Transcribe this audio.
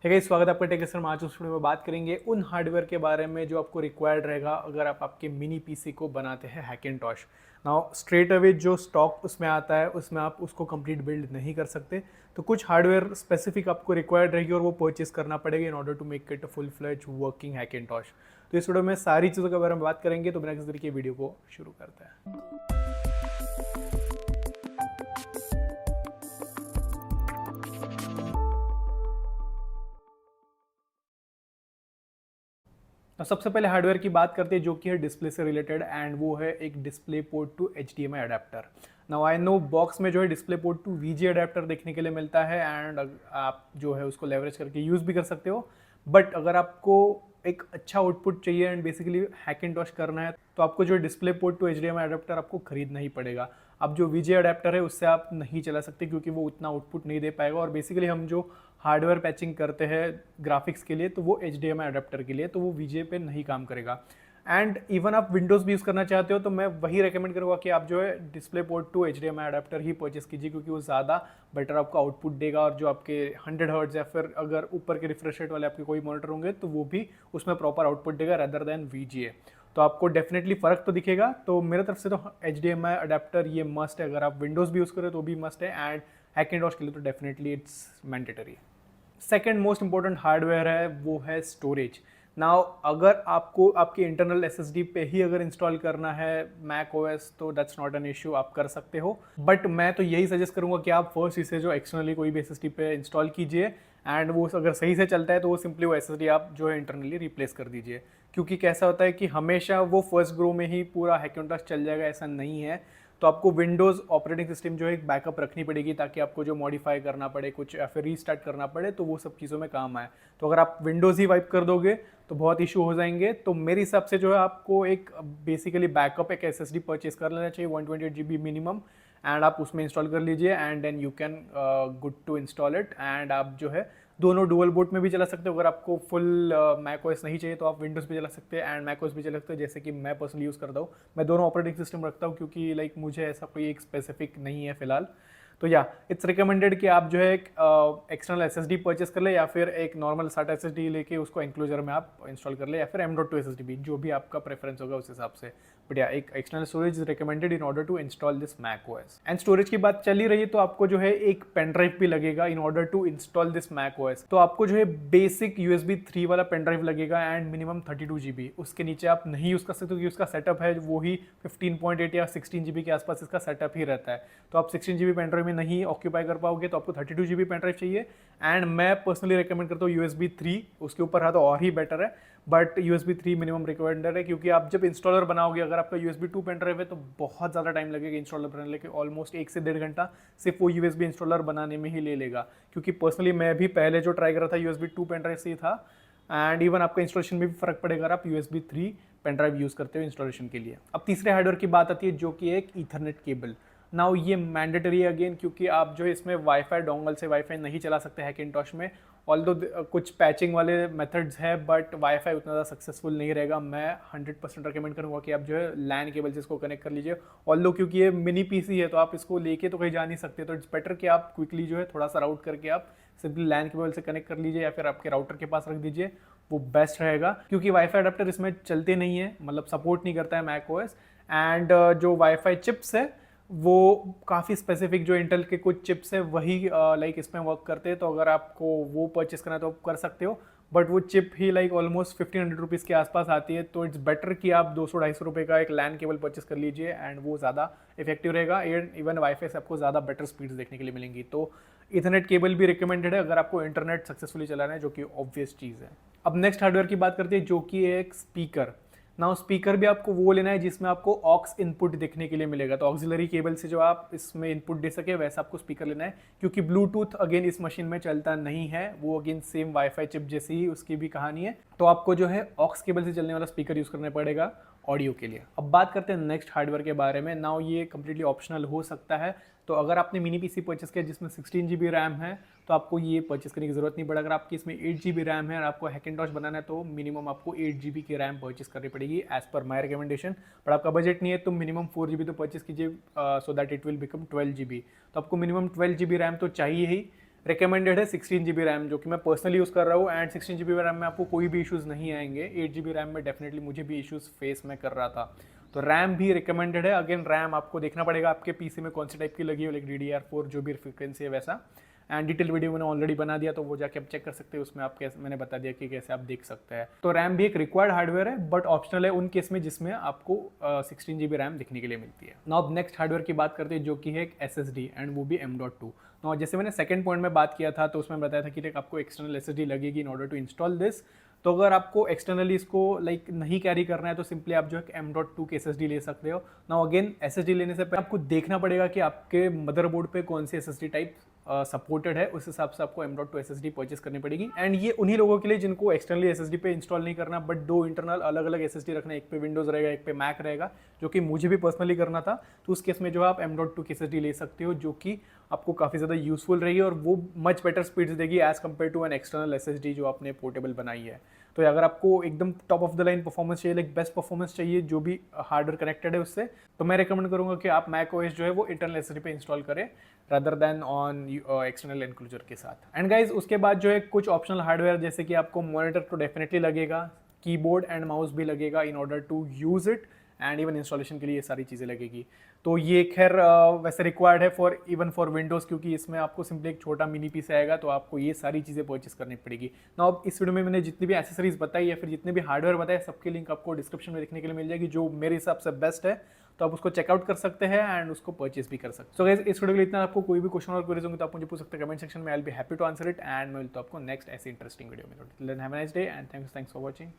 है गाइस, स्वागत है आपका टेक सर। आज उस वीडियो में बात करेंगे उन हार्डवेयर के बारे में जो आपको रिक्वायर्ड रहेगा अगर आप आपके मिनी पीसी को बनाते हैं हैकिंटॉश। नाउ स्ट्रेट अवे जो स्टॉक उसमें आता है उसमें आप उसको कंप्लीट बिल्ड नहीं कर सकते, तो कुछ हार्डवेयर स्पेसिफिक आपको रिक्वायर्ड रहेगी और वो परचेस करना पड़ेगा in order to make it a full fledge working Hackintosh. तो इस वीडियो में सारी चीज़ों के बारे में बात करेंगे, तो बिना किसी तरीके वीडियो को शुरू करते हैं। तो सबसे पहले हार्डवेयर की बात करते हैं जो कि है डिस्प्ले से रिलेटेड, एंड वो है एक display port to HDMI adapter. Now I know box में जो है display port to VGA adapter देखने के लिए मिलता है, एंड आप जो है उसको लेवरेज करके यूज़ भी कर सकते हो। बट अगर आपको एक अच्छा आउटपुट चाहिए एंड बेसिकली हैकिंटॉश करना है, तो आपको जो display port to HDMI adapter आपको खरीदना ही पड़ेगा। अब जो VGA अडेप्टर है उससे आप नहीं चला सकते क्योंकि वो उतना आउटपुट नहीं दे पाएगा, और बेसिकली हम जो हार्डवेयर पैचिंग करते हैं ग्राफिक्स के लिए तो वो HDMI अडेप्टर के लिए, तो वो VGA पे नहीं काम करेगा। एंड इवन आप विंडोज़ भी यूज़ करना चाहते हो तो मैं वही रेकमेंड करूँगा कि आप जो है display port to HDMI adapter ही परचेस कीजिए, क्योंकि वो ज़्यादा बेटर आपको आउटपुट देगा। और जो आपके 100 हर्ट्ज या फिर अगर ऊपर के रिफ्रेश रेट वाले आपके कोई मॉनिटर होंगे तो वो भी उसमें प्रॉपर आउटपुट देगा रदर देन VGA। तो आपको डेफिनेटली फ़र्क तो दिखेगा। तो मेरे तरफ से तो HDMI अडेप्टर ये मस्ट है, अगर आप विंडोज़ भी यूज़ करें तो भी मस्ट है, एंड हैकिंटॉश के लिए तो definitely it's mandatory. Second most important hardware है वो है स्टोरेज। नाउ अगर आपको आपकी इंटरनल SSD पे ही अगर इंस्टॉल करना है मैक OS तो दैट्स नॉट एन इशू, आप कर सकते हो। बट मैं तो यही सजेस्ट करूंगा कि आप फर्स्ट इसे जो एक्सटर्नली कोई भी SSD पे इंस्टॉल कीजिए, एंड वो अगर सही से चलता है तो वो सिंपली वो SSD आप जो है इंटरनली रिप्लेस कर दीजिए। क्योंकि कैसा होता है कि हमेशा वो फर्स्ट ग्रो में ही पूरा हैकिंटॉश चल जाएगा, ऐसा नहीं है। तो आपको विंडोज़ ऑपरेटिंग सिस्टम जो है एक बैकअप रखनी पड़ेगी, ताकि आपको जो मॉडिफाई करना पड़े कुछ या फिर रीस्टार्ट करना पड़े तो वो सब चीज़ों में काम आए। तो अगर आप विंडोज़ ही वाइप कर दोगे तो बहुत इशू हो जाएंगे। तो मेरे हिसाब से जो है आपको एक बेसिकली बैकअप एक SSD परचेज कर लेना चाहिए 128 GB मिनिमम, एंड आप उसमें इंस्टॉल कर लीजिए, and then you can good to install it. And आप जो है दोनों डुअल बोट में भी चला सकते हो। अगर आपको फुल मैक OS नहीं चाहिए तो आप विंडोज़ भी चला सकते हैं एंड मैक OS भी चला सकते हैं, जैसे कि मैं पर्सनली यूज़ करता हूँ। मैं दोनों ऑपरेटिंग सिस्टम रखता हूँ क्योंकि लाइक मुझे ऐसा कोई एक स्पेसिफिक नहीं है फिलहाल। तो या इट्स रिकमेंडेड कि आप जो है एक एक्सटर्नल SSD परचेस कर ले, या फिर एक नॉर्मल SATA SSD लेके उसको एंक्लोजर में आप इंस्टॉल कर ले, या फिर M.2 SSD भी, जो भी आपका प्रेफरेंस होगा उस हिसाब से। बट या एक external storage is recommended in order to install this Mac OS। And storage की बात चली रही है तो आपको जो है एक पेन ड्राइव भी लगेगा in order to install this Mac OS। तो आपको जो है बेसिक USB 3 वाला पेन ड्राइव लगेगा एंड मिनिमम 32 GB। उसके नीचे आप नहीं यूज़ कर सकते क्योंकि उसका सेटअप है वो ही 15.8 या 16 GB के आसपास इसका सेटअप ही रहता है। तो आप 16 GB पेन ड्राइव में नहीं ऑक्यूपाई कर पाओगे, तो आपको 32 GB पेन ड्राइव चाहिए। एंड मैं पर्सनली रिकमेंड करता हूँ USB 3, उसके ऊपर है तो और ही बेटर है। बट USB 3 मिनिमम रिकमेंडर है, क्योंकि आप जब इंस्टॉलर बनाओगे अगर आपका USB 2 पेन ड्राइव है तो बहुत ज़्यादा टाइम लगेगा इंस्टॉलर बनाने के, ऑलमोस्ट 1 से 1.5 घंटा सिर्फ वो USB इंस्टॉलर बनाने में ही ले लेगा। क्योंकि पर्सनली मैं भी पहले जो ट्राई कर रहा था USB 2 पेन ड्राइव से ही था, एंड इवन आपका इंस्टॉलेशन में भी फर्क पड़ेगा अगर आप USB 3 पेन ड्राइव यूज़ करते हो इंस्टॉलेशन के लिए। अब तीसरे हार्डवेयर की बात आती है जो कि एक ईथरनेट केबल। नाउ ये मैंडेटरी है अगेन, क्योंकि आप जो है इसमें वाईफाई डोंगल से वाईफाई नहीं चला सकते हैकिंटॉश में। ऑल्दो कुछ पैचिंग वाले मेथड्स है बट वाईफाई उतना ज़्यादा सक्सेसफुल नहीं रहेगा। मैं 100% रिकमेंड करूँगा कि आप जो है लैन केबल से इसको कनेक्ट कर लीजिए। ऑल्दो क्योंकि ये मिनी पीसी है तो आप इसको लेके तो कहीं जा नहीं सकते, तो इट्स बेटर कि आप क्विकली जो है थोड़ा सा राउट करके आप सिंपली लैन केबल से कनेक्ट कर लीजिए, या फिर आपके राउटर के पास रख दीजिए, वो बेस्ट रहेगा। क्योंकि वाईफाई अडेप्टर इसमें चलते नहीं है, मतलब सपोर्ट नहीं करता है मैक OS। एंड जो वाईफाई चिप्स है वो काफ़ी स्पेसिफिक, जो इंटेल के कुछ चिप्स है वही लाइक इसमें वर्क करते हैं। तो अगर आपको वो परचेस करना है तो आप कर सकते हो, बट वो चिप ही लाइक ऑलमोस्ट 1500 रुपीज़ के आसपास आती है। तो इट्स बेटर कि आप 200-250 रुपये का एक लैन केबल परचेस कर लीजिए, एंड वो ज़्यादा इफेक्टिव रहेगा। इवन वाईफाई से आपको ज़्यादा बेटर स्पीड्स देखने के लिए मिलेंगी। तो इथरनेट केबल भी रिकमेंडेड है अगर आपको इंटरनेट सक्सेसफुली चलाना है, जो कि ऑब्वियस चीज़ है। अब नेक्स्ट हार्डवेयर की बात करते हैं जो कि एक स्पीकर। नाउ स्पीकर भी आपको वो लेना है जिसमें आपको ऑक्स इनपुट देखने के लिए मिलेगा, तो ऑक्सिलरी केबल से जो आप इसमें इनपुट दे सके वैसा आपको स्पीकर लेना है। क्योंकि ब्लूटूथ अगेन इस मशीन में चलता नहीं है, वो अगेन सेम वाईफाई चिप जैसी ही उसकी भी कहानी है। तो आपको जो है ऑक्स केबल से चलने वाला स्पीकर यूज़ करना पड़ेगा ऑडियो के लिए। अब बात करते हैं नेक्स्ट हार्डवेयर के बारे में। नाउ ये कम्प्लीटली ऑप्शनल हो सकता है, तो अगर आपने मिनी पीसी परचेस किया जिसमें 16 GB रैम है तो आपको ये परचेस करने की ज़रूरत नहीं पड़ेगा। अगर आपकी इसमें 8 GB रैम है और आपको हैकिंटॉश बनाना है तो मिनिमम आपको 8 GB की रैम परचेस करनी पड़ेगी एज पर माई रिकमेंडेशन। पर आपका बजट नहीं है तो मिनिमम 4 GB तो परचेस कीजिए, so that it will become 12 GB। तो आपको मिनिमम 12 GB रैम तो चाहिए ही। रिकमेंडेड है 16 GB रैम, जो कि मैं पर्सनली यूज़ कर रहा हूँ। एंड 16 GB रैम में आपको कोई भी इश्यूज़ नहीं आएंगे। 8 GB रैम में डेफिनेटली मुझे भी इश्यूज़ फेस मैं कर रहा था। तो रैम भी रिकमेंडेड है। अगेन रैम आपको देखना पड़ेगा आपके पीसी में कौन सी टाइप की लगी हो, लाइक DDR4 जो भी फ्रिक्वेंसी है वैसा। एंड डिटेल वीडियो मैंने ऑलरेडी बना दिया, तो वो जाके आप चेक कर सकते हैं। उसमें आप कैसे, मैंने बता दिया कि कैसे आप देख सकते हैं। तो रैम भी एक रिक्वायर्ड हार्डवेयर है, बट ऑप्शनल है उन केस में जिसमें आपको 16 GB रैम दिखने के लिए मिलती है। नाउ अब नेक्स्ट हार्डवेयर की बात करते हैं, जो कि है एक SSD, एंड वो भी M.2। नाउ जैसे मैंने सेकंड पॉइंट में बात किया था, तो उसमें बताया था कि आपको एक्सटर्नल SSD लगेगी in order to install this. तो अगर आपको एक्सटर्नली इसको लाइक नहीं कैरी करना है, तो सिंपली आप जो है M.2 के SSD ले सकते हो। नाउ अगेन SSD लेने से पहले आपको देखना पड़ेगा कि आपके मदरबोर्ड पे कौन सी SSD टाइप सपोर्टेड है, उस हिसाब से आपको M.2 SSD परचेस करनी पड़ेगी। एंड ये उन्हीं लोगों के लिए जिनको एक्सटर्नली SSD पे इंस्टॉल नहीं करना, बट दो इंटरनल अलग अलग SSD रखना, एक पे विंडोज़ रहेगा, एक पे मैक रहेगा, जो कि मुझे भी पर्सनली करना था। तो उस केस में जो है आप M.2 की SSD ले सकते हो, जो कि आपको काफ़ी ज़्यादा यूजफुल रहेगी और वो मच बेटर स्पीड्स देगी as compared to an external SSD जो आपने पोर्टेबल बनाई है। तो अगर आपको एकदम top of the line performance चाहिए, लाइक बेस्ट परफॉर्मेंस चाहिए जो भी हार्डवेयर कनेक्टेड है उससे, तो मैं रिकमेंड करूंगा कि आप मैक OS जो है वो इंटरनल SSD पे इंस्टॉल करें rather than on external enclosure के साथ। एंड गाइज उसके बाद जो है कुछ ऑप्शनल हार्डवेयर, जैसे कि आपको मॉनिटर तो डेफिनेटली लगेगा, कीबोर्ड एंड माउस भी लगेगा in order to use it, and even installation के लिए ये सारी चीज़ें लगेगी। तो ये खैर वैसे रिक्वायर्ड है फॉर इवन फॉर विंडोज़, क्योंकि इसमें आपको सिंपली एक छोटा मिनी पीस आएगा, तो आपको ये सारी चीज़ें परचेस करनी पड़ेगी। ना अब इस वीडियो में मैंने जितनी भी एसेसरीज बताई या फिर जितने भी हार्डवेयर बताए, सबकी लिंक आपको डिस्क्रिप्शन में देखने के लिए मिल जाएगी, जो मेरे हिसाब से बेस्ट है। तो आप उसको चेकआउट कर सकते हैं एंड उसको परचेस भी कर सकते हैं। सो गाइस इस वीडियो के लिए इतना। आपको कोई भी क्वेश्चन और क्वेरीज होंगे तो आप मुझे पूछ सकते हैं कमेंट सेक्शन में। I will be happy to answer it, and मैं मिलता हूं आपको नेक्स्ट ऐसी इंटरेस्टिंग वीडियो में। Have a nice day and thanks for watching.